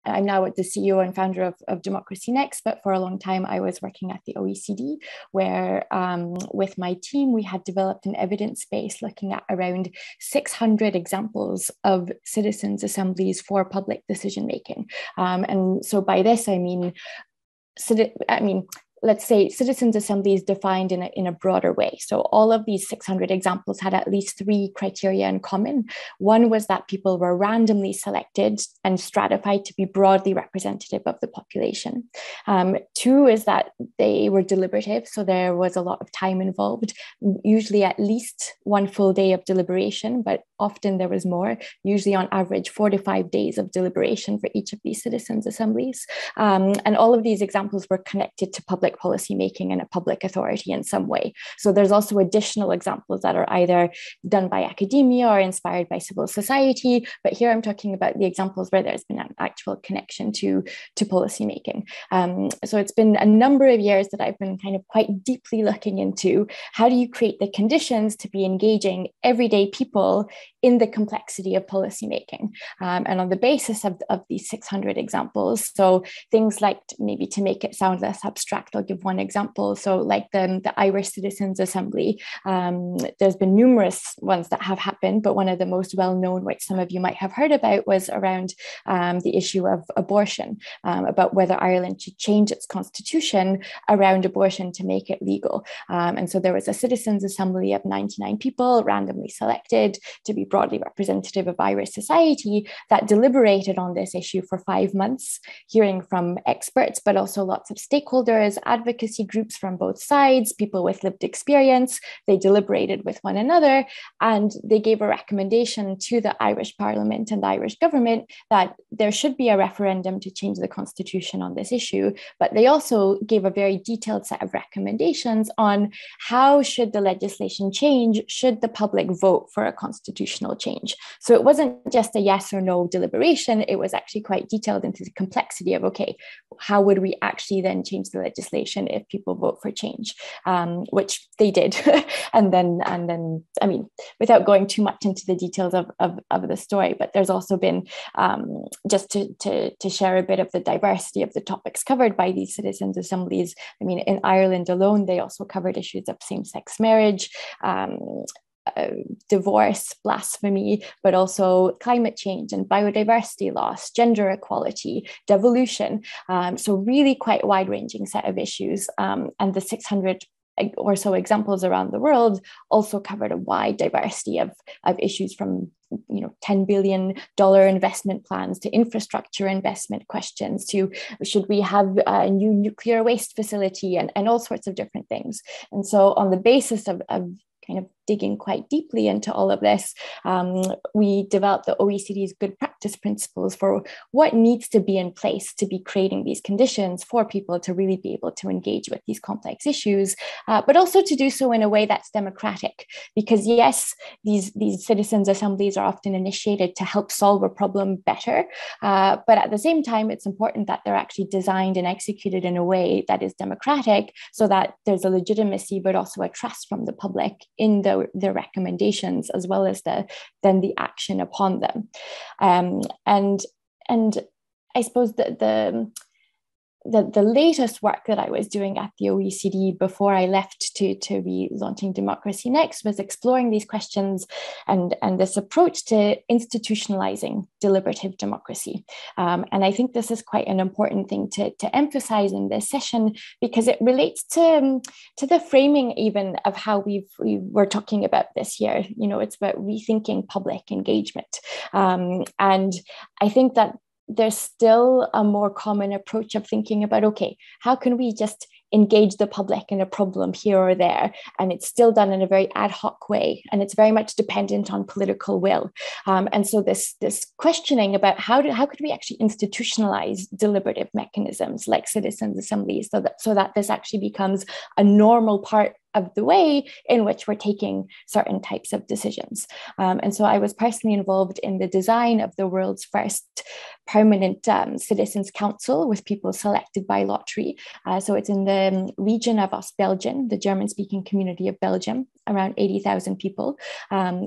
I'm now the CEO and founder of Democracy Next, but for a long time I was working at the OECD, where with my team, we had developed an evidence base looking at around 600 examples of citizens' assemblies for public decision making. And so by this, I mean, let's say citizens' assemblies defined in a broader way. So all of these 600 examples had at least 3 criteria in common. One was that people were randomly selected and stratified to be broadly representative of the population. 2 is that they were deliberative, so there was a lot of time involved, usually at least 1 full day of deliberation, but often there was more, usually on average 4 to 5 days of deliberation for each of these citizens' assemblies. And all of these examples were connected to public policy making and a public authority in some way. So there's also additional examples that are either done by academia or inspired by civil society. But here I'm talking about the examples where there's been an actual connection to policy making. So it's been a number of years that I've been kind of quite deeply looking into how do you create the conditions to be engaging everyday people in the complexity of policy making. And on the basis of these 600 examples, so things like, maybe to make it sound less abstract, I'll give one example. So like the Irish Citizens Assembly, there's been numerous ones that have happened, but one of the most well-known, which some of you might have heard about, was around the issue of abortion, about whether Ireland should change its constitution around abortion to make it legal. And so there was a Citizens Assembly of 99 people randomly selected to be broadly representative of Irish society that deliberated on this issue for 5 months, hearing from experts, but also lots of stakeholders, advocacy groups from both sides, people with lived experience. They deliberated with one another, and they gave a recommendation to the Irish Parliament and the Irish government that there should be a referendum to change the constitution on this issue. But they also gave a very detailed set of recommendations on how should the legislation change, should the public vote for a constitutional change. So it wasn't just a yes or no deliberation, it was actually quite detailed into the complexity of, okay, how would we actually then change the legislation if people vote for change, which they did. and then, I mean, without going too much into the details of the story, but there's also been, just to share a bit of the diversity of the topics covered by these citizens' assemblies. I mean, in Ireland alone, they also covered issues of same-sex marriage, divorce, blasphemy, but also climate change and biodiversity loss, gender equality, devolution. So really quite a wide-ranging set of issues. And the 600 or so examples around the world also covered a wide diversity of issues, from $10 billion investment plans to infrastructure investment questions to should we have a new nuclear waste facility and all sorts of different things. And so on the basis of kind of digging quite deeply into all of this, we developed the OECD's good practice principles for what needs to be in place to be creating these conditions for people to really be able to engage with these complex issues, but also to do so in a way that's democratic. Because yes, these citizens' assemblies are often initiated to help solve a problem better, but at the same time, it's important that they're actually designed and executed in a way that is democratic, so that there's a legitimacy, but also a trust from the public in the recommendations, as well as then the action upon them. And I suppose that the latest work that I was doing at the OECD before I left to be launching Democracy Next was exploring these questions and this approach to institutionalizing deliberative democracy. And I think this is quite an important thing to emphasize in this session, because it relates to the framing even of how we were talking about this year. It's about rethinking public engagement. And I think that there's still a more common approach of thinking about, okay, how can we just engage the public in a problem here or there? And it's still done in a very ad hoc way, and it's very much dependent on political will. And so this questioning about how could we actually institutionalize deliberative mechanisms like citizens' assemblies so that this actually becomes a normal part of the way in which we're taking certain types of decisions. And so I was personally involved in the design of the world's first permanent citizens' council with people selected by lottery. So it's in the region of Ostbelgien, the German-speaking community of Belgium, around 80,000 people.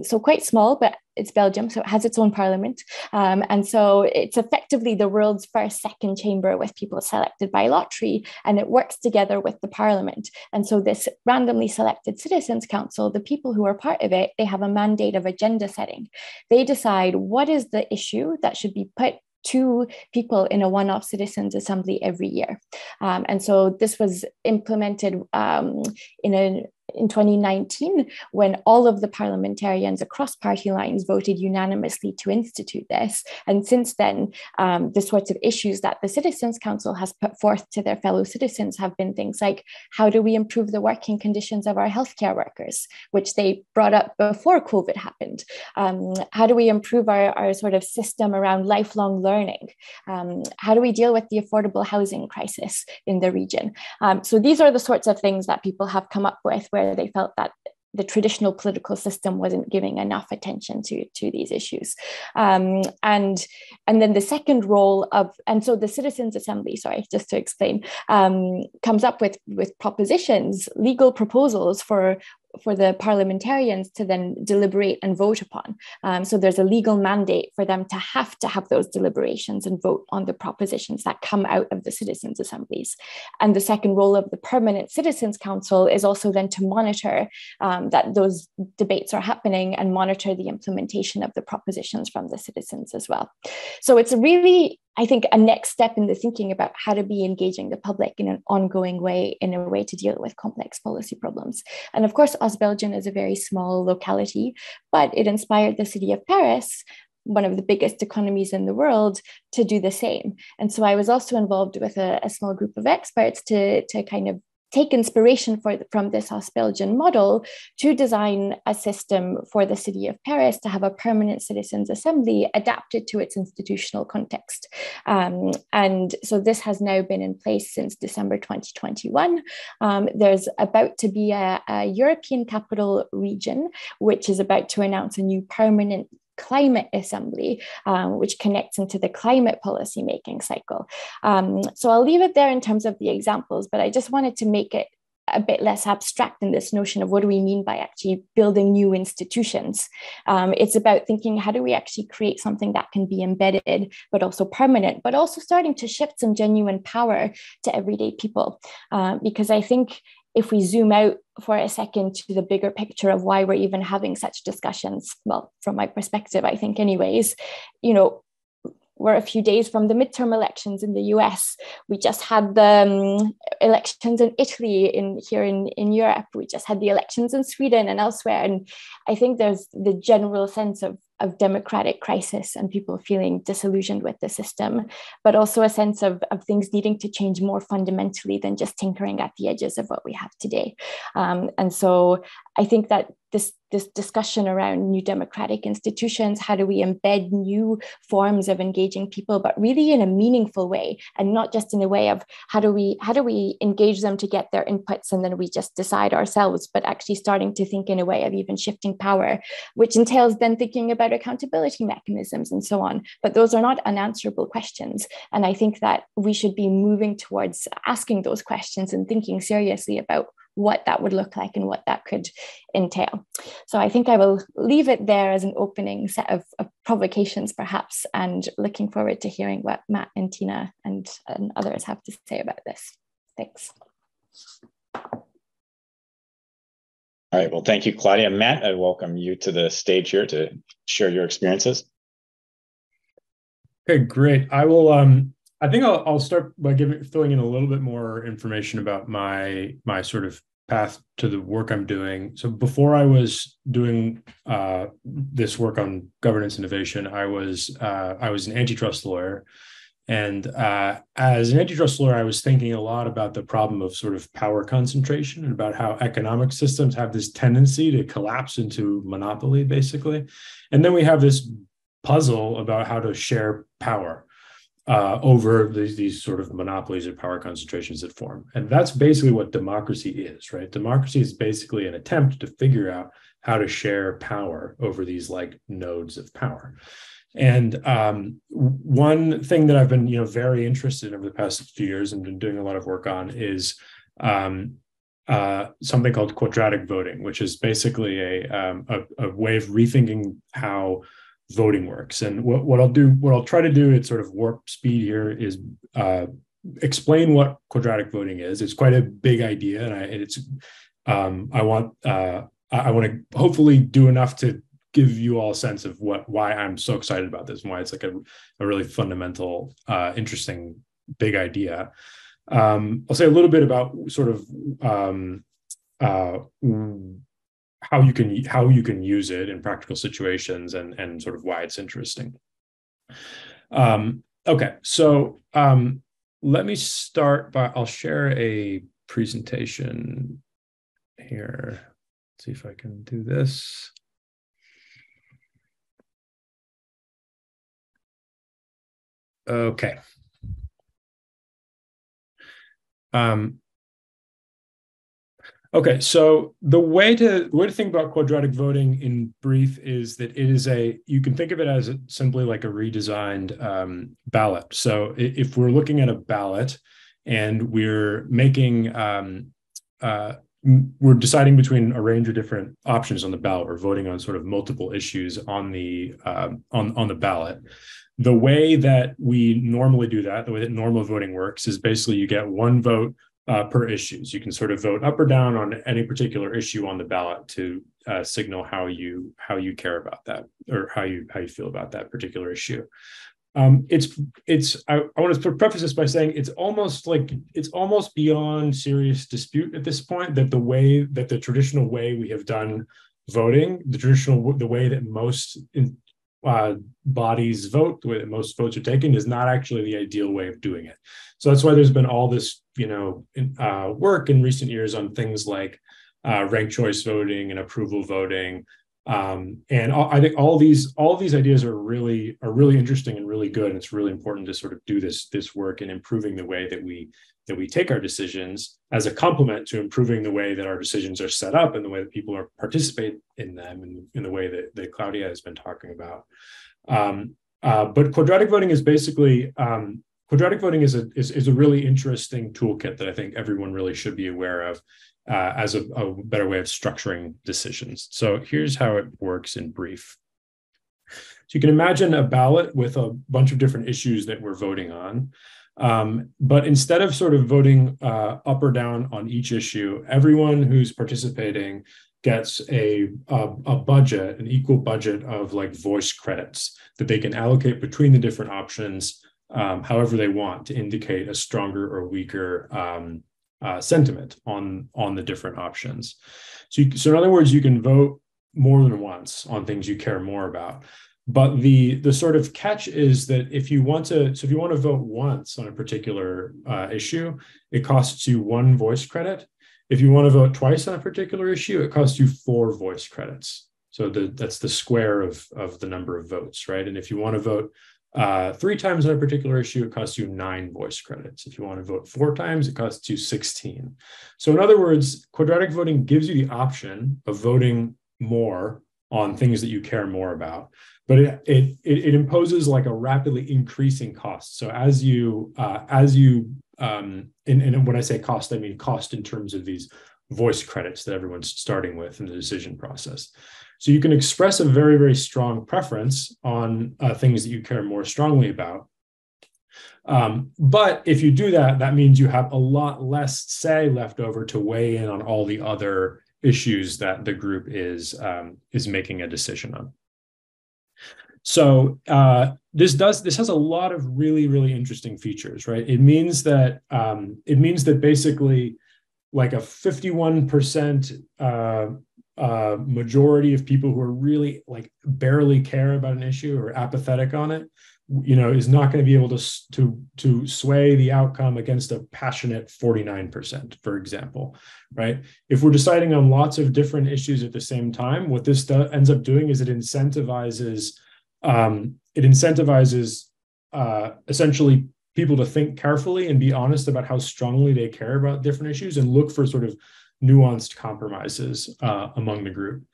So quite small, but it's Belgium, so it has its own parliament. And so it's effectively the world's first second chamber with people selected by lottery, and it works together with the parliament. And so this randomly selected citizens council, the people who are part of it, they have a mandate of agenda setting. They decide what is the issue that should be put to people in a one-off citizens assembly every year. And so this was implemented in 2019, when all of the parliamentarians across party lines voted unanimously to institute this. And since then, the sorts of issues that the Citizens Council has put forth to their fellow citizens have been things like, how do we improve the working conditions of our healthcare workers, which they brought up before COVID happened? How do we improve our sort of system around lifelong learning? How do we deal with the affordable housing crisis in the region? So these are the sorts of things that people have come up with where they felt that the traditional political system wasn't giving enough attention to these issues. And then the second role of, and so the Citizens Assembly, sorry, just to explain, comes up with propositions, legal proposals for the parliamentarians to then deliberate and vote upon. So there's a legal mandate for them to have those deliberations and vote on the propositions that come out of the citizens' assemblies. And the second role of the Permanent Citizens Council is also then to monitor that those debates are happening and monitor the implementation of the propositions from the citizens as well. So it's really, I think, a next step in the thinking about how to be engaging the public in an ongoing way, in a way to deal with complex policy problems. And of course, Belgium is a very small locality, but it inspired the city of Paris, one of the biggest economies in the world, to do the same. And so I was also involved with a small group of experts to kind of take inspiration from this Belgian model to design a system for the city of Paris to have a permanent citizens assembly adapted to its institutional context. And so this has now been in place since December 2021. There's about to be a European capital region, which is about to announce a new permanent climate assembly, which connects into the climate policy making cycle. So I'll leave it there in terms of the examples, but I just wanted to make it a bit less abstract in this notion of what do we mean by actually building new institutions. It's about thinking, how do we actually create something that can be embedded, but also permanent, but also starting to shift some genuine power to everyday people. Because I think if we zoom out for a second to the bigger picture of why we're even having such discussions, well, from my perspective, I think anyways, we're a few days from the midterm elections in the US. We just had the elections in Italy, here in Europe. We just had the elections in Sweden and elsewhere. And I think there's the general sense of democratic crisis and people feeling disillusioned with the system, but also a sense of things needing to change more fundamentally than just tinkering at the edges of what we have today. And so I think that this discussion around new democratic institutions, how do we embed new forms of engaging people, but really in a meaningful way, and not just in a way of how do we engage them to get their inputs and then we just decide ourselves, but actually starting to think in a way of even shifting power, which entails then thinking about accountability mechanisms and so on. But those are not unanswerable questions. And I think that we should be moving towards asking those questions and thinking seriously about what that would look like and what that could entail. So I think I will leave it there as an opening set of provocations, perhaps, and looking forward to hearing what Matt and Tina and others have to say about this. Thanks. All right, well, thank you, Claudia. Matt, I welcome you to the stage here to share your experiences. Okay, great. I will. I think I'll start by filling in a little bit more information about my sort of path to the work I'm doing. So before I was doing this work on governance innovation, I was an antitrust lawyer. And as an antitrust lawyer, I was thinking a lot about the problem of sort of power concentration and about how economic systems have this tendency to collapse into monopoly, basically. And then we have this puzzle about how to share power over these sort of monopolies or power concentrations that form. And that's basically what democracy is, right? Democracy is basically an attempt to figure out how to share power over these like nodes of power. And one thing that I've been, very interested in over the past few years and been doing a lot of work on is something called quadratic voting, which is basically a way of rethinking how voting works. And what I'll try to do at sort of warp speed here is explain what quadratic voting is. It's quite a big idea, I want to hopefully do enough to give you all a sense of why I'm so excited about this and why it's like a really fundamental, interesting, big idea. I'll say a little bit about sort of how you can use it in practical situations and sort of why it's interesting. Okay, so let me start by, I'll share a presentation here. Let's see if I can do this. Okay. Okay, so the way to think about quadratic voting in brief is that it is you can think of it as simply like a redesigned ballot. So if we're looking at a ballot and we're making, we're deciding between a range of different options on the ballot, or voting on sort of multiple issues on the ballot. The way that we normally do that, the way that normal voting works, is basically you get one vote per issue. So you can sort of vote up or down on any particular issue on the ballot to signal how you care about that, or how you feel about that particular issue. I want to preface this by saying it's almost beyond serious dispute at this point that the traditional way we have done voting, the way that most bodies vote, the way that most votes are taken, is not actually the ideal way of doing it. So that's why there's been all this, work in recent years on things like ranked choice voting and approval voting. I think all these ideas are really interesting and really good. And it's really important to sort of do this work in improving the way that we take our decisions, as a complement to improving the way that our decisions are set up and the way that people participate in them, and in the way that Claudia has been talking about. But quadratic voting is basically is a really interesting toolkit that I think everyone really should be aware of as a better way of structuring decisions. So here's how it works in brief. So you can imagine a ballot with a bunch of different issues that we're voting on. But instead of sort of voting up or down on each issue, everyone who's participating gets a budget, an equal budget of like voice credits that they can allocate between the different options however they want, to indicate a stronger or weaker sentiment on the different options. So in other words, you can vote more than once on things you care more about. But the sort of catch is that if you want to vote once on a particular issue, it costs you 1 voice credit. If you want to vote twice on a particular issue, it costs you 4 voice credits. So that's the square of the number of votes, right? And if you want to vote 3 times on a particular issue, it costs you 9 voice credits. If you want to vote 4 times, it costs you 16. So in other words, quadratic voting gives you the option of voting more on things that you care more about, but it imposes like a rapidly increasing cost. So and when I say cost, I mean cost in terms of these voice credits that everyone's starting with in the decision process. So you can express a very, very strong preference on things that you care more strongly about. But if you do that, that means you have a lot less say left over to weigh in on all the other issues that the group is making a decision on. So this has a lot of really, really interesting features, right? It means that basically like a 51% majority of people who are really like barely care about an issue or apathetic on it, is not going to be able to sway the outcome against a passionate 49%, for example, right? If we're deciding on lots of different issues at the same time, what this ends up doing is it incentivizes essentially people to think carefully and be honest about how strongly they care about different issues and look for sort of nuanced compromises among the group.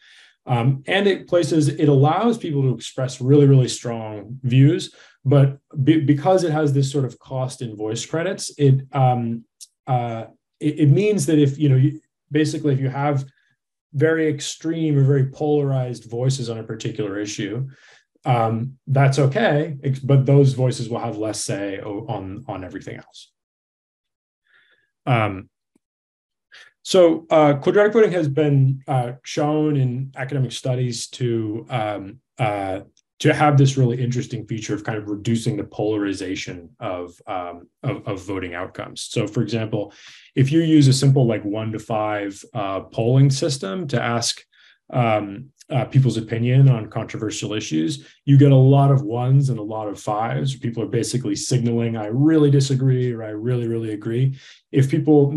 And it allows people to express really, really strong views, but because it has this sort of cost in voice credits, it means that if basically, if you have very extreme or very polarized voices on a particular issue, that's okay, but those voices will have less say on everything else. So quadratic voting has been shown in academic studies to have this really interesting feature of kind of reducing the polarization of voting outcomes. So, for example, if you use a simple like 1 to 5 polling system to ask people's opinion on controversial issues, you get a lot of 1s and a lot of 5s. People are basically signaling, I really disagree, or I really, really agree. If people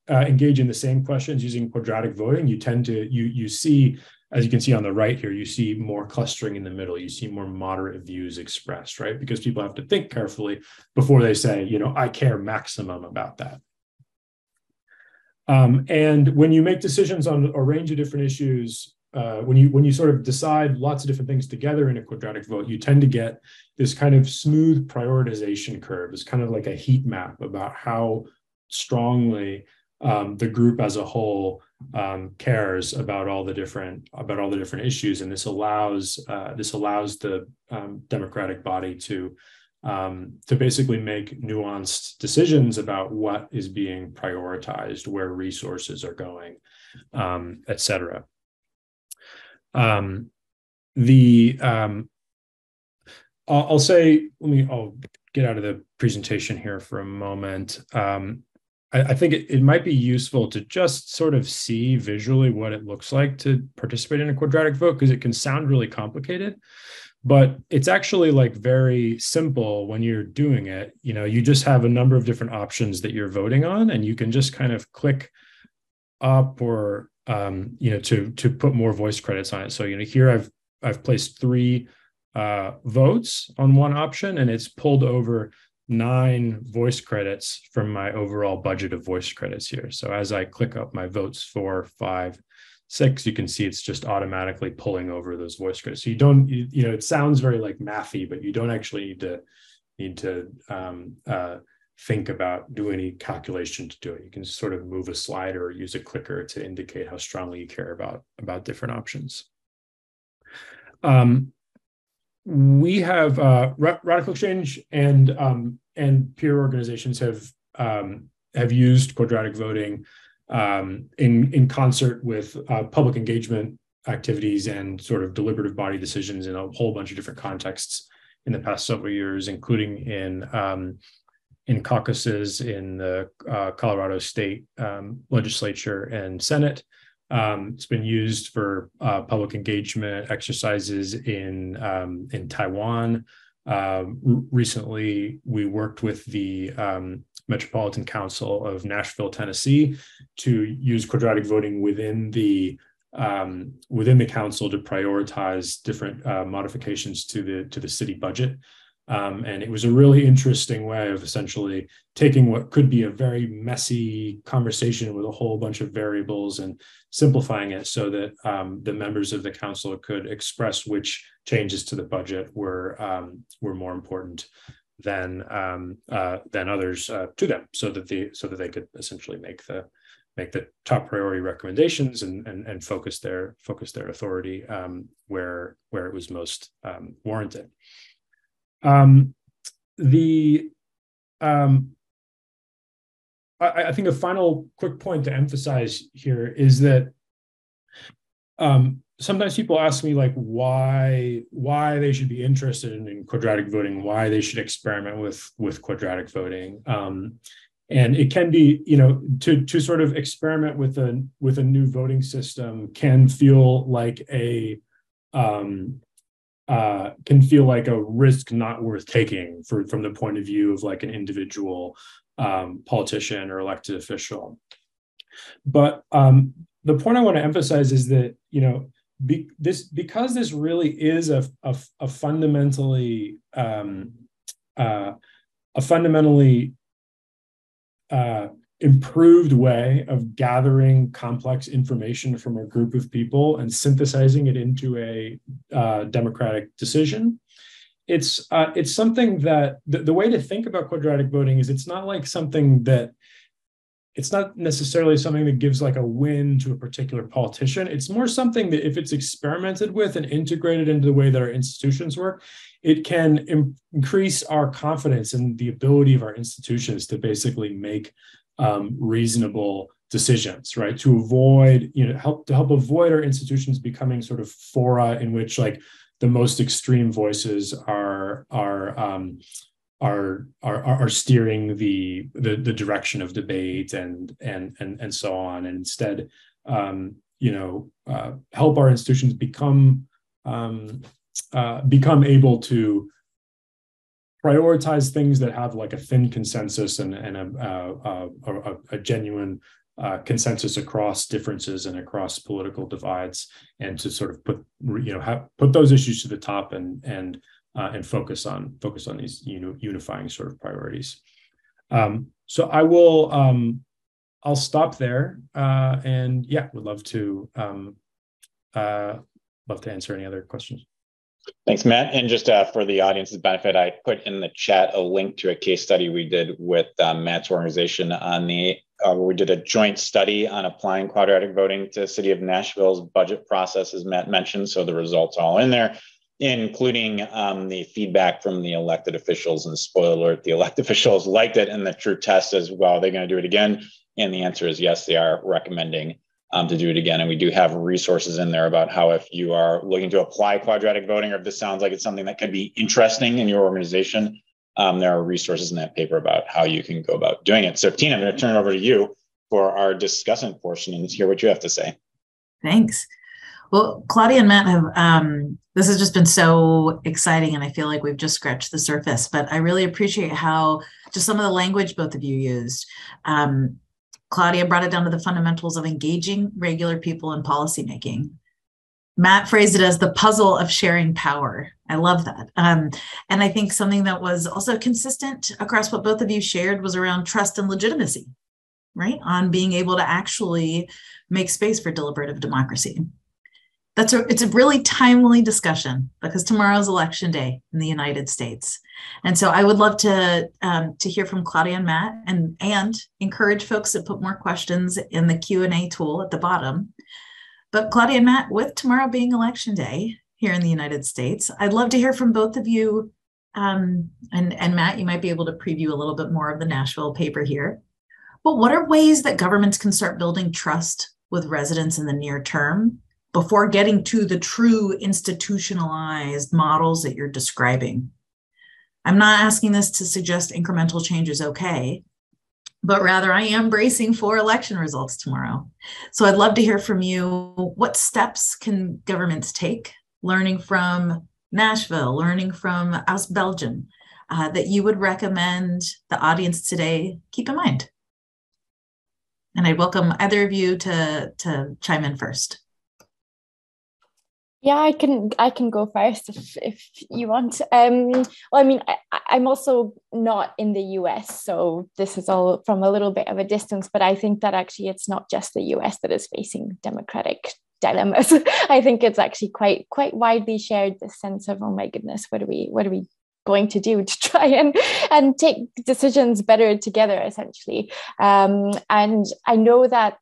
engage in the same questions using quadratic voting, you tend to, you see, as you can see on the right here, you see more clustering in the middle. You see more moderate views expressed, right? Because people have to think carefully before they say, I care maximum about that. And when you make decisions on a range of different issues, when you sort of decide lots of different things together in a quadratic vote, you tend to get this kind of smooth prioritization curve. It's kind of like a heat map about how strongly the group as a whole cares about all the different issues, and this allows the democratic body to basically make nuanced decisions about what is being prioritized, where resources are going, et cetera. I'll get out of the presentation here for a moment. I think it might be useful to just sort of see visually what it looks like to participate in a quadratic vote, because it can sound really complicated, but it's actually like very simple when you're doing it. You just have a number of different options that you're voting on, and you can just kind of click up or to put more voice credits on it. So here I've placed 3 votes on one option, and it's pulled over 9 voice credits from my overall budget of voice credits here. So as I click up my votes 4, 5, 6, you can see it's just automatically pulling over those voice credits. So it sounds very like mathy, but you don't actually need to think about do any calculation to do it. You can sort of move a slider or use a clicker to indicate how strongly you care about different options. We have Radical Exchange and peer organizations have used quadratic voting in concert with public engagement activities and sort of deliberative body decisions in a whole bunch of different contexts in the past several years, including in caucuses in the Colorado State Legislature and Senate. It's been used for public engagement exercises in Taiwan. Recently, we worked with the Metropolitan Council of Nashville, Tennessee, to use quadratic voting within the council to prioritize different modifications to the city budget. And it was a really interesting way of essentially taking what could be a very messy conversation with a whole bunch of variables and simplifying it so that the members of the council could express which changes to the budget were more important than others to them, so that they could essentially make the top priority recommendations and focus their authority where it was most warranted. I think a final quick point to emphasize here is that sometimes people ask me like why they should be interested in quadratic voting, why they should experiment with quadratic voting. And it can be, to sort of experiment with a new voting system can feel like a risk not worth taking from the point of view of like an individual politician or elected official. But the point I want to emphasize is that, because this really is a fundamentally improved way of gathering complex information from a group of people and synthesizing it into a democratic decision. It's something that the way to think about quadratic voting is it's not like something that it's not necessarily something that gives like a win to a particular politician. It's more something that if it's experimented with and integrated into the way that our institutions work, it can increase our confidence in the ability of our institutions to basically make reasonable decisions, right? To avoid, help avoid our institutions becoming sort of fora in which like the most extreme voices are steering the direction of debate and so on, and instead help our institutions become able to prioritize things that have like a thin consensus and a genuine consensus across differences and across political divides, and to sort of put those issues to the top and focus on these unifying sort of priorities. So I will I'll stop there, and would love to answer any other questions. Thanks, Matt. And just for the audience's benefit, I put in the chat a link to a case study we did with Matt's organization on where we did a joint study on applying quadratic voting to the city of Nashville's budget process, as Matt mentioned. So the results are all in there, including the feedback from the elected officials. And spoiler alert, the elected officials liked it. And the true test is, well, are they going to do it again? And the answer is yes, they are recommending to do it again. And we do have resources in there about how, if you are looking to apply quadratic voting, or if this sounds like it's something that could be interesting in your organization, there are resources in that paper about how you can go about doing it. So Tina, I'm going to turn it over to you for our discussant portion and hear what you have to say. Thanks. Well, Claudia and Matt have, this has just been so exciting, and I feel like we've just scratched the surface, but I really appreciate how just some of the language both of you used. Claudia brought it down to the fundamentals of engaging regular people in policymaking. Matt phrased it as the puzzle of sharing power. I love that. And I think something that was also consistent across what both of you shared was around trust and legitimacy, right? On being able to actually make space for deliberative democracy. It's a really timely discussion, because tomorrow's election day in the United States. And so I would love to hear from Claudia and Matt, and encourage folks to put more questions in the Q&A tool at the bottom. But Claudia and Matt, with tomorrow being election day here in the United States, I'd love to hear from both of you. And Matt, you might be able to preview a little bit more of the Nashville paper here. But what are ways that governments can start building trust with residents in the near term before getting to the true institutionalized models that you're describing? I'm not asking this to suggest incremental change is okay, but rather I am bracing for election results tomorrow. So I'd love to hear from you. What steps can governments take, learning from Nashville, learning from Belgium, that you would recommend the audience today keep in mind? And I'd welcome either of you to chime in first. Yeah, I can go first if you want. Well, I mean, I'm also not in the US, so this is all from a little bit of a distance, but I think that actually it's not just the US that is facing democratic dilemmas. I think it's actually quite widely shared, this sense of, oh my goodness, what are we going to do to try and take decisions better together, essentially. And I know that,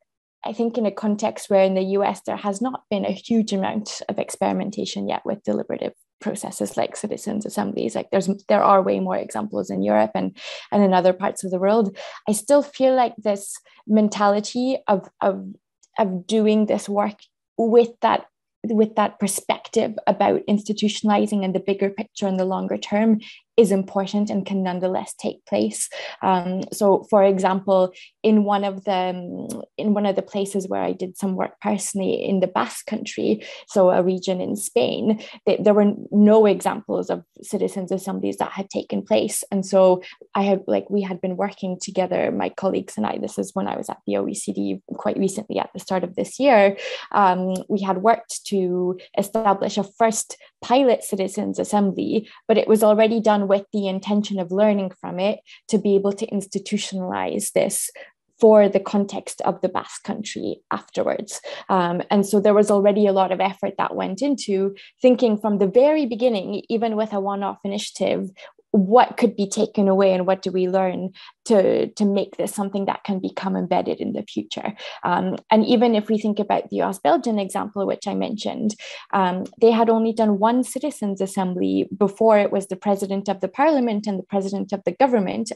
I think in a context where in the US there has not been a huge amount of experimentation yet with deliberative processes like citizens' assemblies, like there are way more examples in Europe and in other parts of the world. I still feel like this mentality of doing this work with that perspective about institutionalizing and the bigger picture and the longer term is important and can nonetheless take place. So, for example, in one of the places where I did some work personally in the Basque Country, so a region in Spain, there were no examples of citizens' assemblies that had taken place. And so we had been working together, my colleagues and I. This is when I was at the OECD quite recently at the start of this year. We had worked to establish a first pilot citizens' assembly, but it was already done with the intention of learning from it to be able to institutionalize this for the context of the Basque Country afterwards. And so there was already a lot of effort that went into thinking from the very beginning, even with a one-off initiative, what could be taken away and what do we learn to make this something that can become embedded in the future. And even if we think about the US-Belgian example, which I mentioned, they had only done one citizens' assembly before. It was the president of the parliament and the president of the government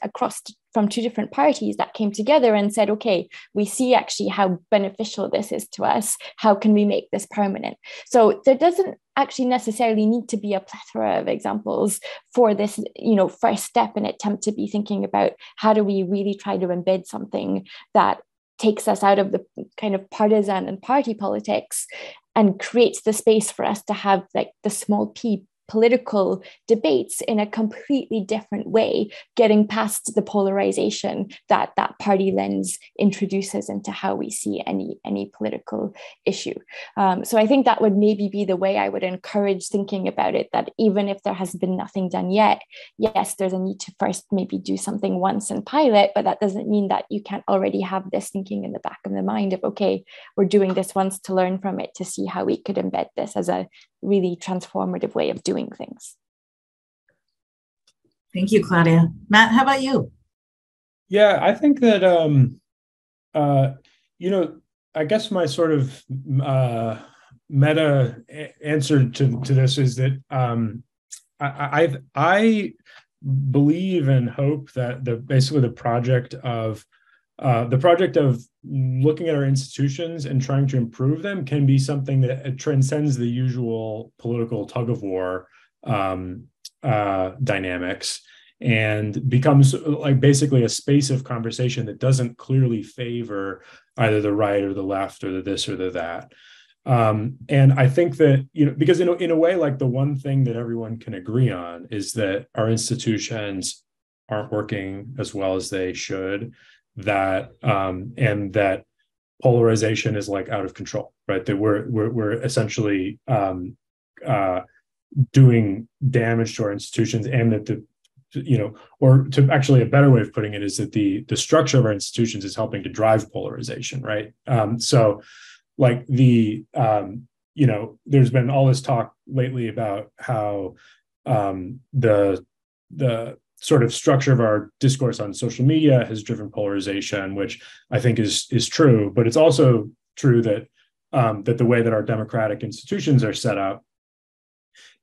from two different parties that came together and said, okay, we see actually how beneficial this is to us. How can we make this permanent? So there doesn't actually necessarily need to be a plethora of examples for this, first step and attempt to be thinking about how do we really try to embed something that takes us out of the kind of partisan and party politics and creates the space for us to have like the small p political debates in a completely different way, getting past the polarization that that party lens introduces into how we see any political issue. So I think that would maybe be the way I would encourage thinking about it, that even if there has been nothing done yet, yes, there's a need to first maybe do something once and pilot, but that doesn't mean that you can't already have this thinking in the back of the mind of, okay, we're doing this once to learn from it, to see how we could embed this as a really transformative way of doing things. Thank you, Claudia. Matt, how about you? Yeah, I think that, I guess my sort of meta answer to this is that I believe and hope that basically the project of looking at our institutions and trying to improve them can be something that transcends the usual political tug of war dynamics and becomes like basically a space of conversation that doesn't clearly favor either the right or the left or the this or the that. And I think that, because in a way, like the one thing that everyone can agree on is that our institutions aren't working as well as they should, and that polarization is like out of control, right? That we're essentially doing damage to our institutions, and that or to actually a better way of putting it is that the structure of our institutions is helping to drive polarization, right? So like there's been all this talk lately about how the sort of structure of our discourse on social media has driven polarization, which I think is true, but it's also true that that the way that our democratic institutions are set up,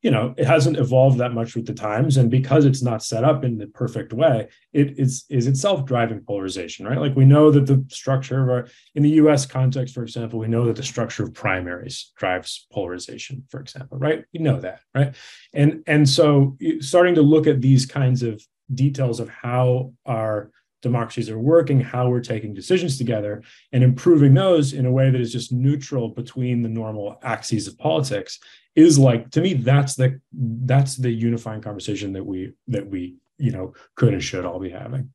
it hasn't evolved that much with the times, and because it's not set up in the perfect way, it is itself driving polarization, right? Like we know that the structure of in the U.S. context, for example, we know that the structure of primaries drives polarization, for example, right? We know that, right? And so starting to look at these kinds of details of how our democracies are working, how we're taking decisions together, and improving those in a way that is just neutral between the normal axes of politics is, like, to me, that's the unifying conversation that we could and should all be having.